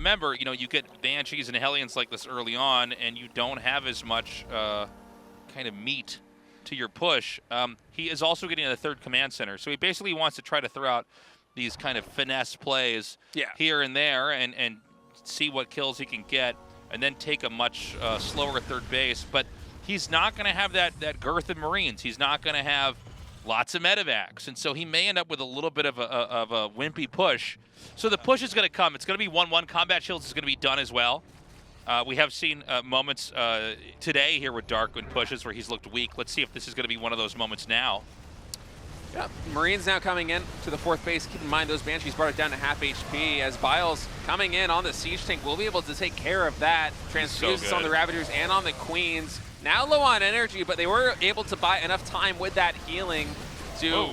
remember, you know, you get Banshees and Hellions like this early on, and you don't have as much kind of meat to your push. He is also getting a third command center, so he basically wants to try to throw out these kind of finesse plays here and there and see what kills he can get, and then take a much slower third base. But he's not going to have that girth of Marines. He's not going to have lots of medevacs, and so he may end up with a little bit of a wimpy push. So the push is going to come. It's going to be 1-1. Combat Shields is going to be done as well. We have seen moments today here with Dark in pushes where he's looked weak. Let's see if this is going to be one of those moments now. Yeah, Marines now coming in to the fourth base. Keep in mind those Banshees brought it down to half HP. As Biles coming in on the Siege Tank will be able to take care of that. Transfuses on the Ravagers and on the Queens. Now low on energy, but they were able to buy enough time with that healing to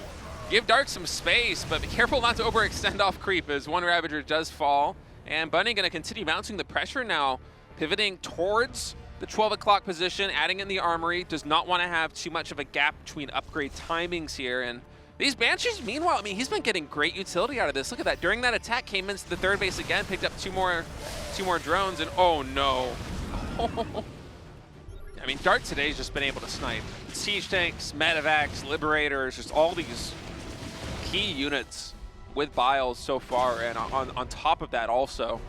give Dark some space, but be careful not to overextend off creep as one Ravager does fall. And Bunny going to continue mounting the pressure now, pivoting towards the 12 o'clock position, adding in the armory. Does not want to have too much of a gap between upgrade timings here. And these Banshees, meanwhile, I mean, he's been getting great utility out of this. Look at that. During that attack, came into the third base again, picked up two more drones, and oh no. I mean, Dark today's just been able to snipe Siege Tanks, Medevacs, Liberators, just all these key units with Biles so far. And on top of that also,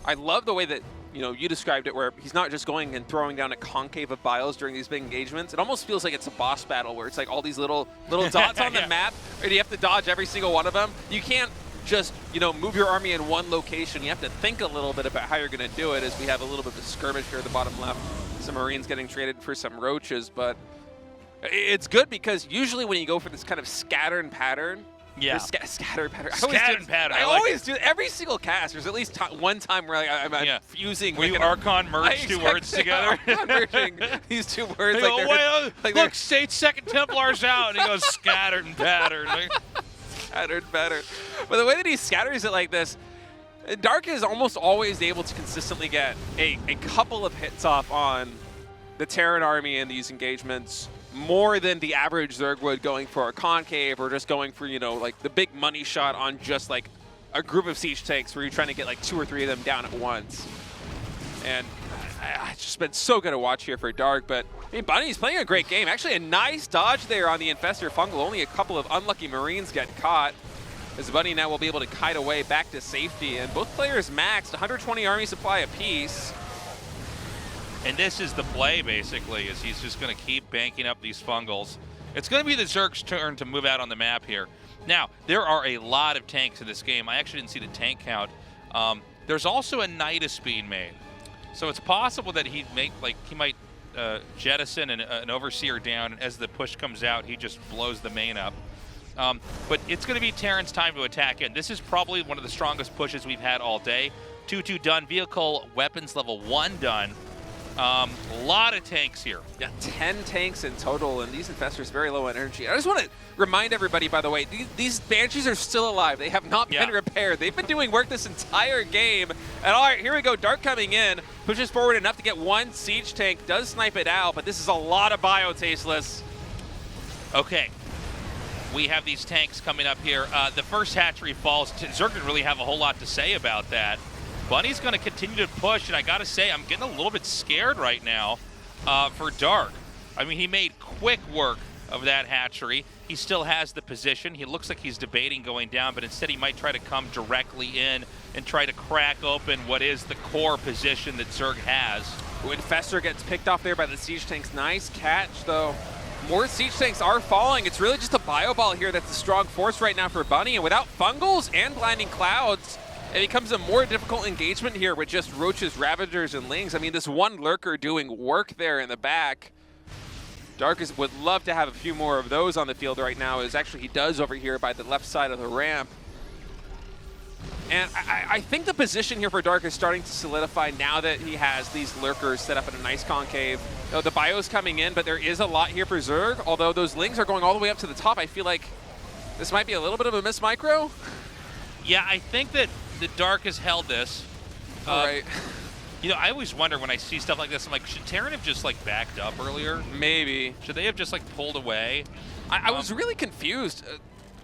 I love the way that, you know, you described it, where he's not just going and throwing down a concave of Biles during these big engagements. It almost feels like it's a boss battle where it's like all these little dots on the map, and you have to dodge every single one of them. You can't just, you know, move your army in one location. You have to think a little bit about how you're going to do it, as we have a little bit of a skirmish here at the bottom left. Some Marines getting traded for some Roaches, but it's good because usually when you go for this kind of scattered pattern, scattered pattern. I always do every single cast. There's at least one time where I'm fusing. Will you Archon merge two words together? Merging these two words. Look, State Second Templar's out, and he goes scattered and pattern. Scattered pattern. But the way that he scatters it like this, Dark is almost always able to consistently get a couple of hits off on the Terran army in these engagements, more than the average Zerg would going for a concave or just going for, you know, like the big money shot on just like a group of Siege Tanks where you're trying to get like 2 or 3 of them down at once. And it's just been so good to watch here for Dark. But I mean, Bunny's playing a great game. Actually, a nice dodge there on the Infestor Fungal. Only a couple of unlucky Marines get caught, as Bunny now will be able to kite away back to safety. And both players maxed 120 army supply apiece. And this is the play, basically, is he's just going to keep banking up these Fungals. It's going to be the Zerg's turn to move out on the map here. Now, there are a lot of tanks in this game. I actually didn't see the tank count. There's also a Nidus being made. So it's possible that he might jettison an Overseer down, and as the push comes out, he just blows the main up. But it's going to be Terran's time to attack in. This is probably one of the strongest pushes we've had all day. 2-2 done. Vehicle weapons level 1 done. A lot of tanks here. Yeah, 10 tanks in total, and these Infestors very low on energy. I just want to remind everybody, by the way, these Banshees are still alive. They have not been repaired. They've been doing work this entire game. And all right, here we go. Dark coming in, pushes forward enough to get one Siege Tank, does snipe it out, but this is a lot of bio, Tasteless. Okay. We have these tanks coming up here. The first hatchery falls. Zerg didn't really have a whole lot to say about that. Bunny's going to continue to push, and I got to say, I'm getting a little bit scared right now for Dark. I mean, he made quick work of that hatchery. He still has the position. He looks like he's debating going down, but instead he might try to come directly in and try to crack open what is the core position that Zerg has. When Infestor gets picked off there by the Siege Tanks, nice catch, though. More Siege Tanks are falling. It's really just a Bio Ball here that's a strong force right now for Bunny, and without Fungals and Blinding Clouds, it becomes a more difficult engagement here with just Roaches, Ravagers, and Lings. I mean, this one Lurker doing work there in the back. Darkest would love to have a few more of those on the field right now, as actually he does over here by the left side of the ramp. And I think the position here for Dark is starting to solidify now that he has these Lurkers set up in a nice concave. You know, the bio's coming in, but there is a lot here for Zerg. Although those Lings are going all the way up to the top, I feel like this might be a little bit of a miss micro. Yeah, I think that the Dark has held this. All right. You know, I always wonder when I see stuff like this, I'm like, should Terran have just like backed up earlier? Maybe. Should they have just like pulled away? I was really confused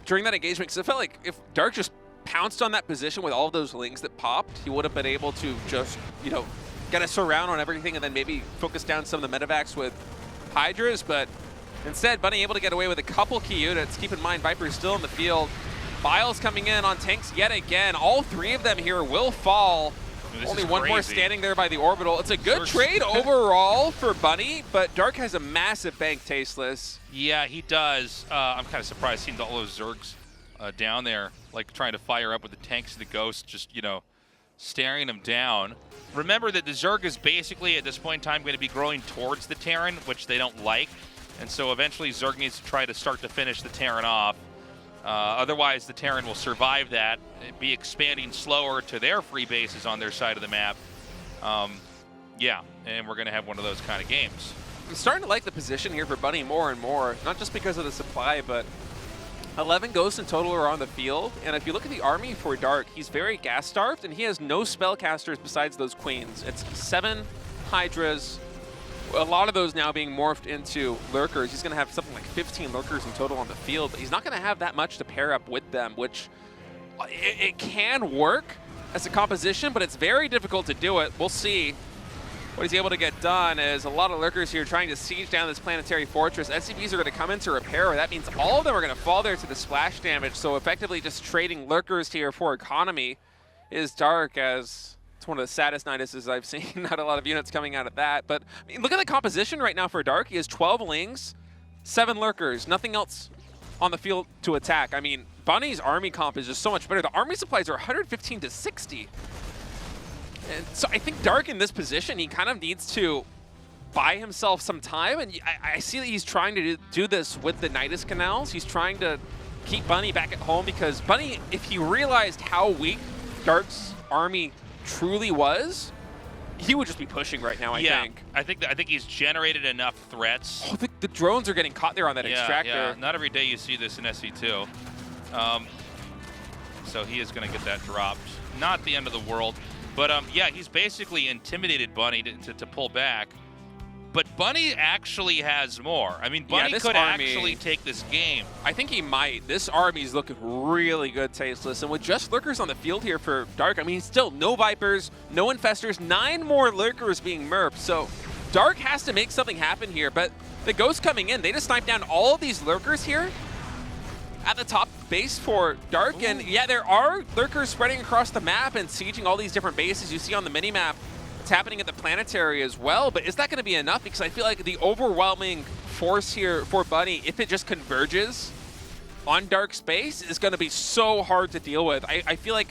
during that engagement, because it felt like if Dark just pounced on that position with all of those lings that popped, he would have been able to just, you know, get a surround on everything and then maybe focus down some of the medevacs with Hydras, but instead, Bunny able to get away with a couple key units. Keep in mind, Viper's still in the field. Biles coming in on tanks yet again. All three of them here will fall. Only one more standing there by the orbital. It's a good trade overall for Bunny, but Dark has a massive bank Tasteless. Yeah, he does. I'm kind of surprised seeing all those Zergs down there, like trying to fire up with the tanks and the Ghosts, just, you know, staring them down. Remember that the Zerg is basically, at this point in time, going to be growing towards the Terran, which they don't like. And so eventually Zerg needs to try to start to finish the Terran off. Otherwise, the Terran will survive that, be expanding slower to their free bases on their side of the map. Yeah, and we're going to have one of those kind of games. I'm starting to like the position here for Bunny more and more, not just because of the supply, but 11 Ghosts in total are on the field. And if you look at the army for Dark, he's very gas-starved, and he has no spellcasters besides those Queens. It's 7 Hydras, a lot of those now being morphed into Lurkers. He's going to have something like 15 Lurkers in total on the field, but he's not going to have that much to pair up with them, which it can work as a composition, but it's very difficult to do it. We'll see what he's able to get done, as a lot of Lurkers here trying to siege down this planetary fortress. SCVs are going to come into repair. That means all of them are going to fall there to the splash damage, so effectively just trading Lurkers here for economy is Dark, as it's one of the saddest Niduses I've seen. Not a lot of units coming out of that. But I mean, look at the composition right now for Dark. He has 12 Lings, 7 Lurkers, nothing else on the field to attack. I mean, Bunny's army comp is just so much better. The army supplies are 115 to 60. And so I think Dark in this position, he kind of needs to buy himself some time. And I see that he's trying to do this with the Nidus Canals. He's trying to keep Bunny back at home, because Bunny, if he realized how weak Dark's army truly was, he would just be pushing right now, I think. I think he's generated enough threats. Oh, the drones are getting caught there on that extractor. Yeah, not every day you see this in SC2. So he is going to get that dropped. Not the end of the world. But yeah, he's basically intimidated Bunny to pull back. But Bunny actually has more. I mean, Bunny could actually take this game. I think he might. This army's looking really good, Tasteless. And with just Lurkers on the field here for Dark, I mean, still no Vipers, no Infestors, 9 more Lurkers being murped. So Dark has to make something happen here. But the Ghosts coming in, they just snipe down all of these Lurkers here at the top base for Dark. And yeah, there are Lurkers spreading across the map and sieging all these different bases you see on the minimap. It's happening at the planetary as well, but is that going to be enough? Because I feel like the overwhelming force here for Bunny, if it just converges on Dark space, is going to be so hard to deal with. I feel like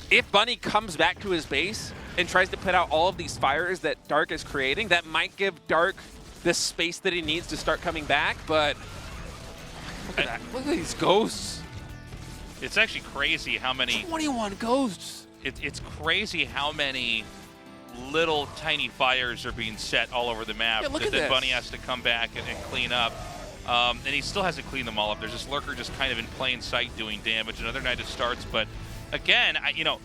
if Bunny comes back to his base and tries to put out all of these fires that Dark is creating, that might give Dark the space that he needs to start coming back, but look at that. Look at these Ghosts. It's actually crazy how many... 21 Ghosts. It's crazy how many little tiny fires are being set all over the map that Bunny has to come back and clean up. And he still hasn't cleaned them all up. There's this Lurker just kind of in plain sight doing damage. Another Nidus starts, but again, you know,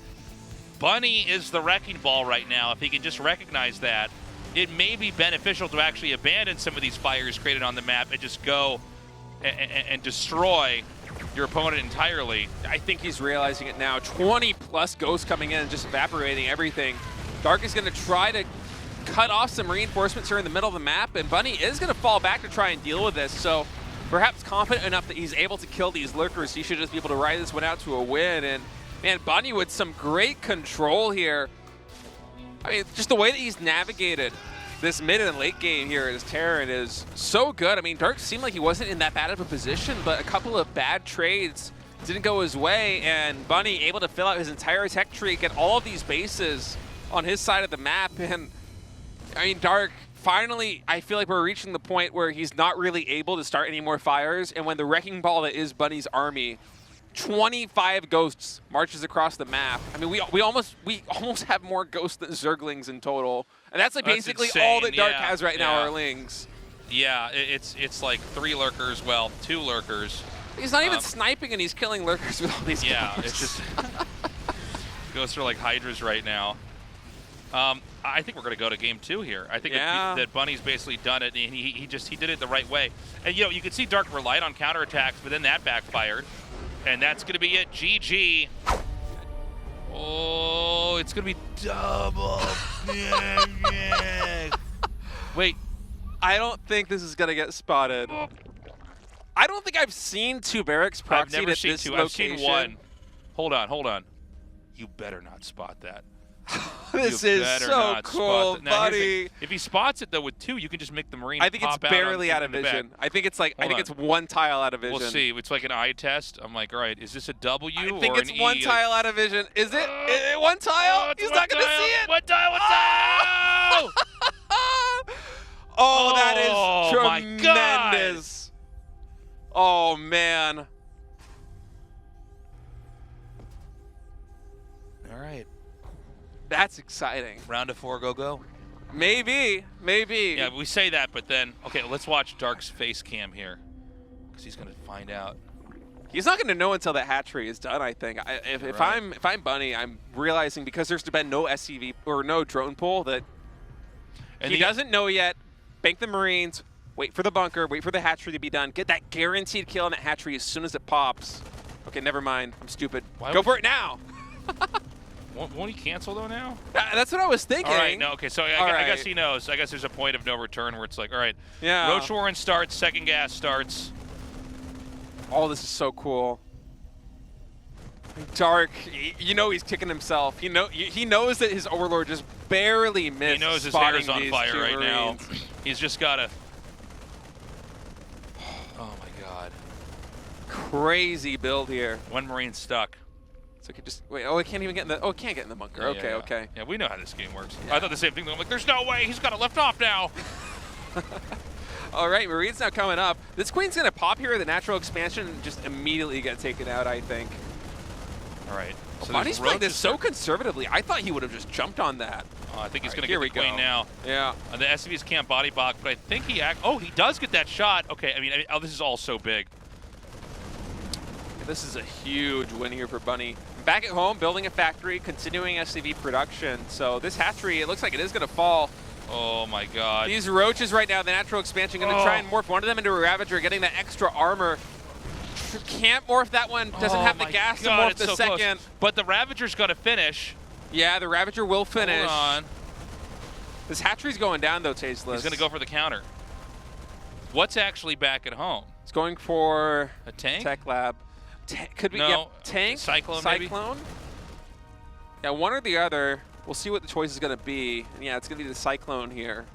Bunny is the wrecking ball right now. If he can just recognize that, it may be beneficial to actually abandon some of these fires created on the map and just go and destroy your opponent entirely. I think he's realizing it now. 20 plus Ghosts coming in and just evaporating everything. Dark is going to try to cut off some reinforcements here in the middle of the map, and Bunny is going to fall back to try and deal with this. So perhaps confident enough that he's able to kill these Lurkers, he should just be able to ride this one out to a win. And man, Bunny with some great control here. I mean, just the way that he's navigated this mid and late game here as Terran is so good. I mean, Dark seemed like he wasn't in that bad of a position, but a couple of bad trades didn't go his way, and Bunny able to fill out his entire tech tree, get all of these bases on his side of the map. And I mean, Dark, finally, I feel like we're reaching the point where he's not really able to start any more fires, and when the wrecking ball that is Bunny's army, 25 Ghosts marches across the map. I mean, we almost have more Ghosts than Zerglings in total. And that's like basically all that Dark has right now are Lings. Yeah, it's like 3 Lurkers, well, 2 Lurkers. He's not even sniping, and he's killing Lurkers with all these Ghosts. It's just... Ghosts are like Hydras right now. I think we're going to go to game 2 here. I think that Bunny's basically done it, and he did it the right way. And, you know, you could see Dark relied on counterattacks, but then that backfired. And that's going to be it. GG. Oh, it's going to be double. Wait. I don't think this is going to get spotted. I don't think I've seen two barracks proxied I've never at seen this two. location. I've seen one. Hold on. You better not spot that. This You is better so not cool, spot that. Now, here's the buddy. thing. If he spots it though with two, you can just make the Marine. I think it's pop out barely out of in the back. vision. I think it's like Hold on. it's one tile out of vision. We'll see. It's like an eye test. I'm like, all right, is this a W I or think it's an one E? tile out of vision. Is it? One tile? It's He's one not going to tile. see it. One tile. One tile. Oh, that Oh, is my God. tremendous. Oh, man. All right. That's exciting. Round of 4, go. Maybe. Yeah, we say that, but then, okay, let's watch Dark's face cam here, because he's going to find out. He's not going to know until that hatchery is done, I think. If I'm Bunny, I'm realizing because there's been no SCV or no drone pull that he doesn't know yet. Bank the Marines, wait for the bunker, wait for the hatchery to be done, get that guaranteed kill on that hatchery as soon as it pops. Okay, never mind. I'm stupid. Go for it now. Won't he cancel though now? That's what I was thinking. All right, no, okay, so I guess he knows. I guess there's a point of no return where it's like, all right, yeah. Roach Warren starts, second gas starts. Oh, this is so cool. Dark, you know he's kicking himself. He knows that his Overlord just barely missed. He knows his hair is on these fire two right now. Marines. He's just got to. Oh my God. Crazy build here. One Marine stuck. So he just wait. Oh, it can't even get in the. Oh, it can't get in the bunker. Yeah, okay, yeah. okay. Yeah, we know how this game works. Yeah. I thought the same thing. I'm like, there's no way he's got to lift off now. All right, Marine's now coming up. This Queen's gonna pop here, the natural expansion, and just immediately get taken out, I think. All right. So Bonnie's playing this so conservatively. I thought he would have just jumped on that. I think he's going to here get the we Queen go. now. Yeah. The SCVs can't body block, but I think he he does get that shot. Okay, I mean, oh, this is all so big. This is a huge win here for Bunny. Back at home, building a factory, continuing SCV production. So this hatchery, it looks like it is going to fall. Oh my God. These roaches right now, the natural expansion, going to try and morph one of them into a Ravager, getting that extra armor. Can't morph that one, doesn't have the gas to morph the second. Close. But the Ravager's got to finish. Yeah, the Ravager will finish. Hold on. This hatchery's going down though, Tasteless. He's going to go for the counter. What's actually back at home? It's going for a tank? Tech Lab. Could be tank? Cyclone, Cyclone? Maybe? Yeah, one or the other. We'll see what the choice is going to be. And yeah, it's going to be the Cyclone here.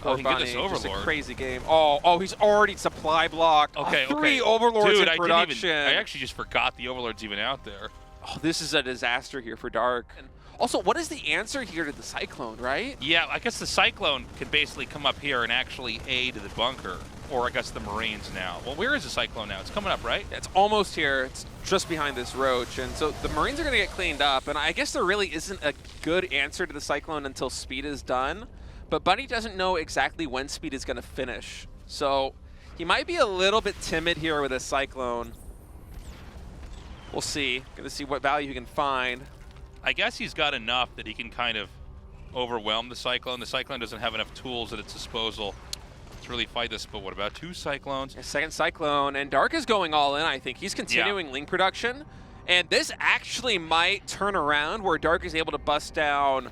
Oh, he can get this Just Overlord. a crazy game. Oh, he's already supply blocked. Okay, three Overlords in production. I actually just forgot the Overlord's even out there. Oh, this is a disaster here for Dark. And also, what is the answer here to the Cyclone, right? Yeah, I guess the Cyclone can basically come up here and actually aid the bunker. Or I guess the Marines now. Well, where is the Cyclone now? It's coming up, right? Yeah, it's almost here. It's just behind this Roach. And so the Marines are going to get cleaned up. And I guess there really isn't a good answer to the Cyclone until speed is done. But Bunny doesn't know exactly when speed is going to finish. So he might be a little bit timid here with a Cyclone. We'll see. Going to see what value he can find. I guess he's got enough that he can kind of overwhelm the Cyclone. The Cyclone doesn't have enough tools at its disposal to really fight this. But what about two Cyclones? A second Cyclone. And Dark is going all in, I think. He's continuing link production. And this actually might turn around where Dark is able to bust down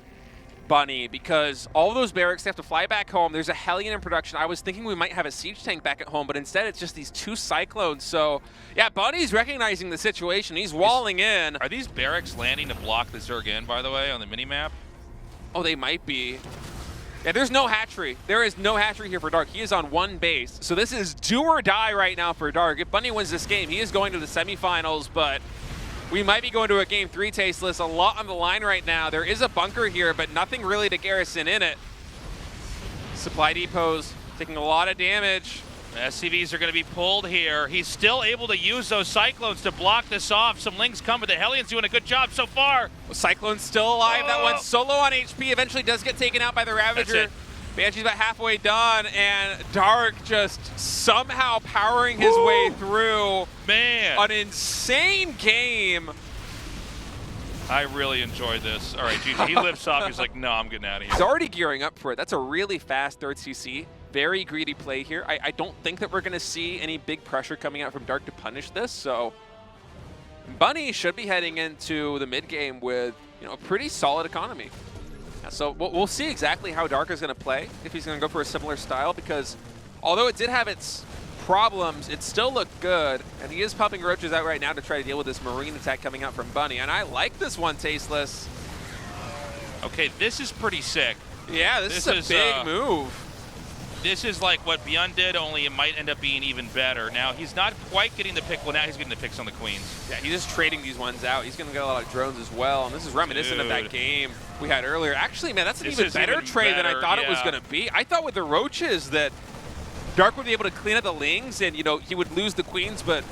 Bunny, because all those barracks, they have to fly back home. There's a Hellion in production. I was thinking we might have a siege tank back at home, but instead it's just these two Cyclones. So, yeah, Bunny's recognizing the situation. He's walling in. Are these barracks landing to block the Zerg in, by the way, on the minimap? Oh, they might be. Yeah, there's no hatchery. There is no hatchery here for Dark. He is on one base. So this is do or die right now for Dark. If Bunny wins this game, he is going to the semifinals, but we might be going to a Game 3, Tasteless. A lot on the line right now. There is a bunker here, but nothing really to garrison in it. Supply depots taking a lot of damage. The SCVs are going to be pulled here. He's still able to use those Cyclones to block this off. Some links come, but the Hellion's doing a good job so far. Cyclone's still alive. That one's solo on HP. Eventually does get taken out by the Ravager. Banshee's about halfway done, and Dark just somehow powering his way through. Man. An insane game. I really enjoyed this. All right, GG. He lifts off. He's like, no, I'm getting out of here. He's already gearing up for it. That's a really fast third CC. Very greedy play here. I don't think that we're going to see any big pressure coming out from Dark to punish this, so Bunny should be heading into the mid game with a pretty solid economy. So we'll see exactly how Dark is going to play, if he's going to go for a similar style, because although it did have its problems, it still looked good, and he is popping roaches out right now to try to deal with this marine attack coming out from Bunny, and I like this one, Tasteless. Okay, this is pretty sick. Yeah, this is a big move. This is like what Beyond did, only it might end up being even better. Now, he's not quite getting the pick. Well, now he's getting the picks on the queens. Yeah, he's just trading these ones out. He's going to get a lot of drones as well, and this is reminiscent of that game we had earlier. Actually, man, that's an even better trade than I thought it was going to be. I thought with the roaches that Dark would be able to clean up the lings, and, he would lose the queens, but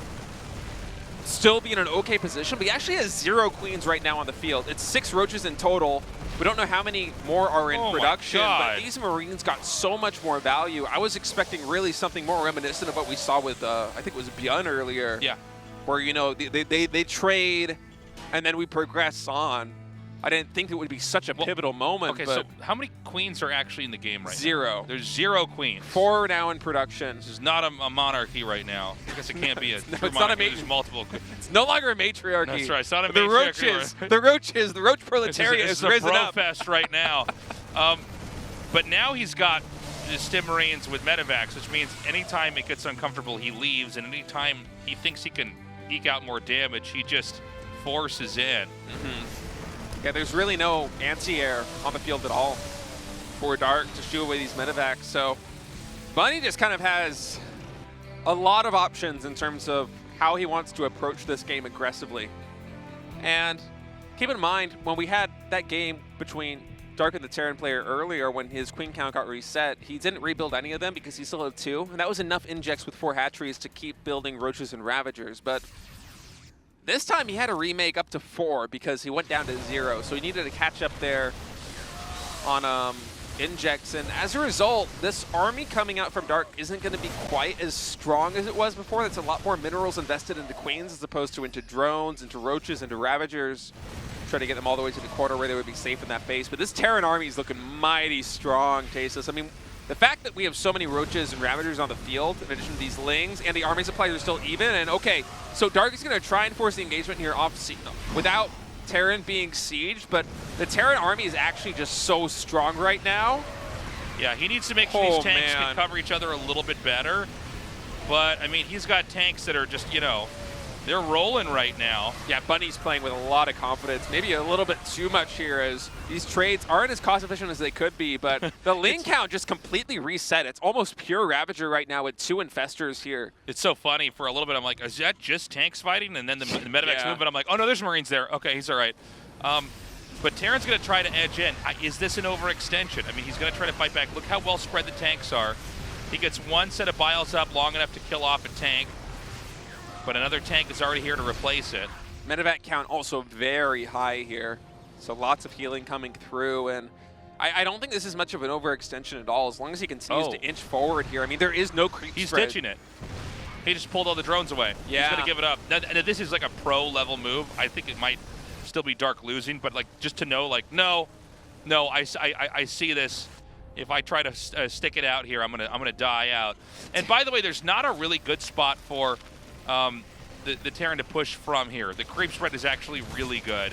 still be in an okay position. But he actually has 0 queens right now on the field. It's 6 roaches in total. We don't know how many more are in production, but these Marines got so much more value. I was expecting really something more reminiscent of what we saw with, I think it was Bjorn earlier. Yeah. Where, they trade and then we progress on. I didn't think it would be such a pivotal moment. Okay, so how many queens are actually in the game right now? 0. There's 0 queens. 4 now in production. This is not a monarchy right now. I guess it can't be a true it's not a there's multiple queens. It's no longer a matriarchy. That's right. It's not a matriarchy. The roach proletariat has risen up. It's a fest right now. But now he's got the Stim Marines with Medivacs, which means anytime it gets uncomfortable, he leaves, and anytime he thinks he can eke out more damage, he just forces in. Yeah, there's really no anti-air on the field at all for Dark to shoo away these Medivacs. So Bunny just kind of has a lot of options in terms of how he wants to approach this game aggressively. And keep in mind, when we had that game between Dark and the Terran player earlier, when his queen count got reset, he didn't rebuild any of them because he still had 2. And that was enough injects with 4 hatcheries to keep building roaches and ravagers. But this time he had to remake up to 4 because he went down to 0. So he needed to catch up there on injects. And as a result, this army coming out from Dark isn't going to be quite as strong as it was before. That's a lot more minerals invested into queens as opposed to into drones, into roaches, into ravagers. Try to get them all the way to the quarter where they would be safe in that base. But this Terran army is looking mighty strong, Tasteless. I mean, the fact that we have so many roaches and ravagers on the field, in addition to these lings, and the army supplies are still even. And okay, so Dark is going to try and force the engagement here without Terran being sieged, but the Terran army is actually just so strong right now. Yeah, he needs to make sure these tanks can cover each other a little bit better. But, I mean, he's got tanks that are just, they're rolling right now. Yeah, Bunny's playing with a lot of confidence. Maybe a little bit too much here, as these trades aren't as cost efficient as they could be, but the ling count just completely reset. It's almost pure Ravager right now with 2 Infestors here. It's so funny. For a little bit, I'm like, is that just tanks fighting? And then the Medivac's movement, I'm like, oh no, there's Marines there. Okay, he's all right. But Terran's going to try to edge in. Is this an overextension? I mean, he's going to try to fight back. Look how well spread the tanks are. He gets 1 set of biles up long enough to kill off a tank, but another tank is already here to replace it. Medivac count also very high here, so lots of healing coming through, and I don't think this is much of an overextension at all, as long as he continues to inch forward here. I mean, there is no creep He's spread. ditching it. He just pulled all the drones away. Yeah. He's going to give it up. Now, this is like a pro-level move. I think it might still be Dark losing, but like just to know, like, no, I see this. If I try to stick it out here, I'm gonna die out. And by the way, there's not a really good spot for the Terran to push from here. The creep spread is actually really good.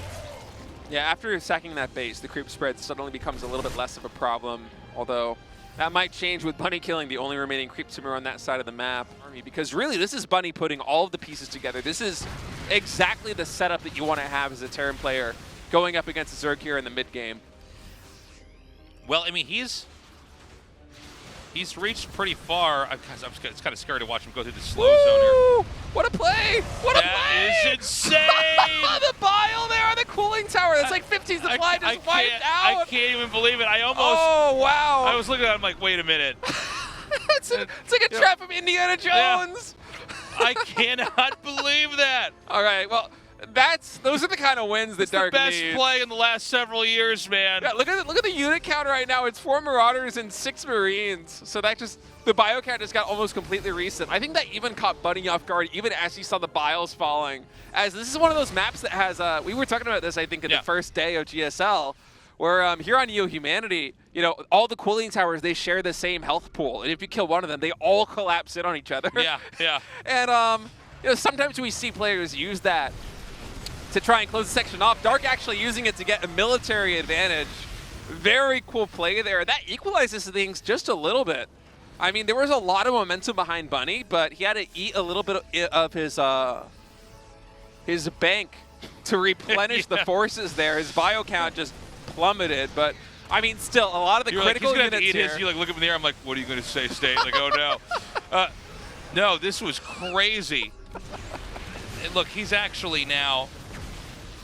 Yeah, after sacking that base, the creep spread suddenly becomes a little bit less of a problem, although that might change with Bunny killing the only remaining creep simmer on that side of the map. Because really, this is Bunny putting all of the pieces together. This is exactly the setup that you want to have as a Terran player going up against Zerg here in the mid game. Well, I mean, he's reached pretty far. It's kind of scary to watch him go through the slow zone here. What a play! What a play! That is insane! The bile there on the cooling tower. That's like 15 supply just wiped out. I can't even believe it. I almost. Oh, wow. I was looking at it, I'm like, wait a minute. it's like a trap from Indiana Jones. Yeah. I cannot believe that. All right, well, those are the kind of wins that Dark needs. The best play in the last several years, man. Yeah, look at the unit count right now. It's 4 Marauders and 6 Marines. So that the bio count just got almost completely reset. I think that even caught Bunny off guard, even as he saw the biles falling. As this is one of those maps that has, we were talking about this, I think, in the first day of GSL, where here on Neo Humanity, all the cooling towers, they share the same health pool. And if you kill one of them, they all collapse in on each other. Yeah. And, sometimes we see players use that to try and close the section off. Dark actually using it to get a military advantage. Very cool play there. That equalizes things just a little bit. I mean, there was a lot of momentum behind Bunny, but he had to eat a little bit of his bank to replenish the forces there. His bio count just plummeted, but I mean, still, a lot of the critical units here. You like look up in the air. I'm like, what are you going to say, State? Like, oh no, no, this was crazy. And look, he's actually now.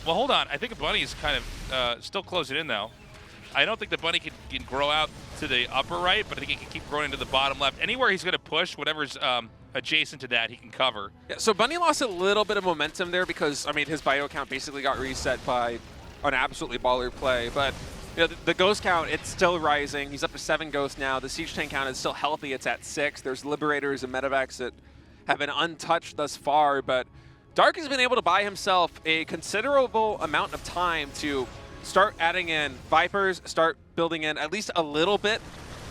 Well, hold on. I think Bunny's kind of still closing in though. I don't think the Bunny can grow out to the upper right, but I think he can keep growing into the bottom left. Anywhere he's going to push, whatever's adjacent to that, he can cover. Yeah, so Bunny lost a little bit of momentum there because, I mean, his bio count basically got reset by an absolutely baller play. But you know, the ghost count, it's still rising. He's up to 7 ghosts now. The siege tank count is still healthy. It's at 6. There's liberators and medevacs that have been untouched thus far, but Dark has been able to buy himself a considerable amount of time to start adding in Vipers, start building in at least a little bit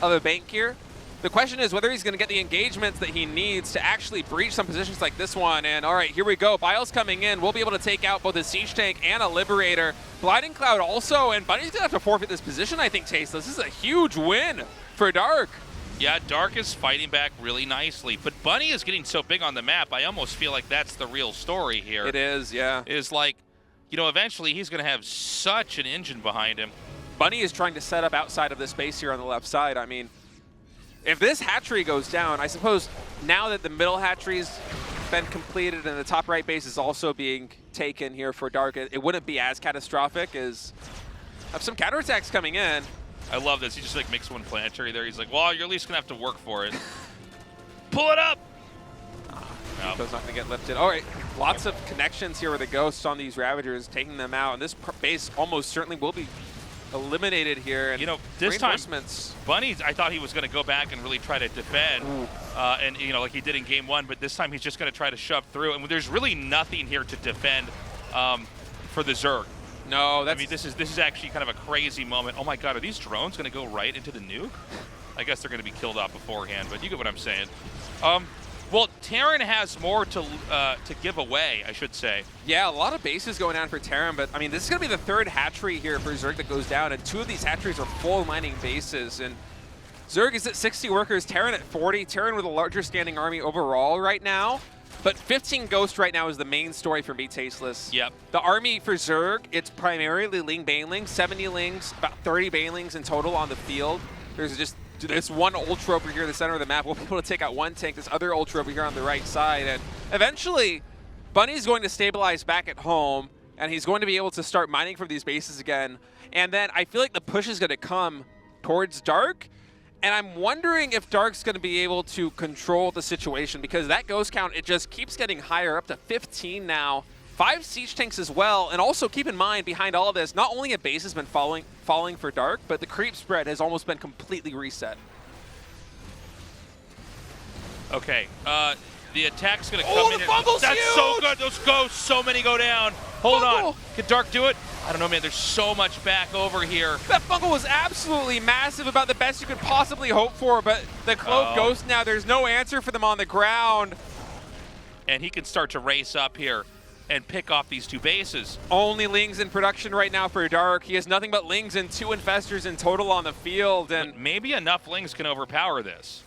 of a bank here. The question is whether he's going to get the engagements that he needs to actually breach some positions like this one. And all right, here we go. Bile's coming in. We'll be able to take out both a siege tank and a liberator. Blinding Cloud also, and Bunny's going to have to forfeit this position, I think, Tasteless. This is a huge win for Dark. Yeah, Dark is fighting back really nicely, but Bunny is getting so big on the map, I almost feel like that's the real story here. It is, yeah. Is like, you know, eventually he's going to have such an engine behind him. Bunny is trying to set up outside of the space here on the left side. I mean, if this hatchery goes down, I suppose now that the middle hatchery's been completed and the top right base is also being taken here for Dark, it wouldn't be as catastrophic as have some counterattacks coming in. I love this. He just like makes one planetary there. He's like, well, you're at least going to have to work for it. Pull it up! No. That's not going to get lifted. All right, lots of connections here with the ghosts on these Ravagers, taking them out. And this base almost certainly will be eliminated here. And you know, this time, Bunny, I thought he was going to go back and really try to defend. And, you know, like he did in game 1. But this time he's just going to try to shove through. And there's really nothing here to defend for the Zerg. No, that's... I mean, this is actually kind of a crazy moment. Oh my God, are these drones going to go right into the nuke? I guess they're going to be killed off beforehand, but you get what I'm saying. Well, Terran has more to give away, I should say. Yeah, a lot of bases going down for Terran, but I mean, this is going to be the 3rd hatchery here for Zerg that goes down, and 2 of these hatcheries are full mining bases. And Zerg is at 60 workers, Terran at 40. Terran with a larger standing army overall right now. But 15 Ghost right now is the main story for me, Tasteless. Yep. The army for Zerg, it's primarily Ling Banelings, 70 Lings, about 30 Banelings in total on the field. There's just this one Ultra over here in the center of the map. We'll be able to take out one tank, this other Ultra over here on the right side. And eventually, Bunny's going to stabilize back at home, and he's going to be able to start mining from these bases again. And then I feel like the push is going to come towards Dark. And I'm wondering if Dark's going to be able to control the situation, because that ghost count, it just keeps getting higher, up to 15 now. 5 siege tanks as well. And also keep in mind, behind all of this, not only a base has been falling for Dark, but the creep spread has almost been completely reset. Okay, the attack's going to come in. Oh, the fumble's That's huge! so good. Those ghosts, so many go down. Hold Fungal. on. Can Dark do it? I don't know, man. There's so much back over here. That Fungal was absolutely massive, about the best you could possibly hope for, but the Cloak Ghost now, there's no answer for them on the ground. And he can start to race up here and pick off these 2 bases. Only Lings in production right now for Dark. He has nothing but Lings and 2 Infestors in total on the field. And but maybe enough Lings can overpower this.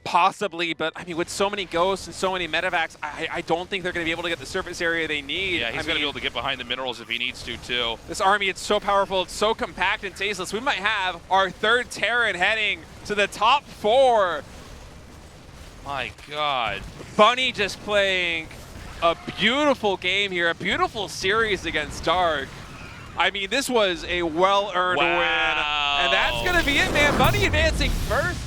Possibly, but I mean, with so many ghosts and so many medevacs, I don't think they're going to be able to get the surface area they need. Yeah, he's going to be able to get behind the minerals if he needs to, too. This army, it's so powerful, it's so compact and tasteless. We might have our 3rd Terran heading to the top 4. My God. Bunny just playing a beautiful game here, a beautiful series against Dark. I mean, this was a well-earned win. And that's going to be it, man. Bunny advancing first.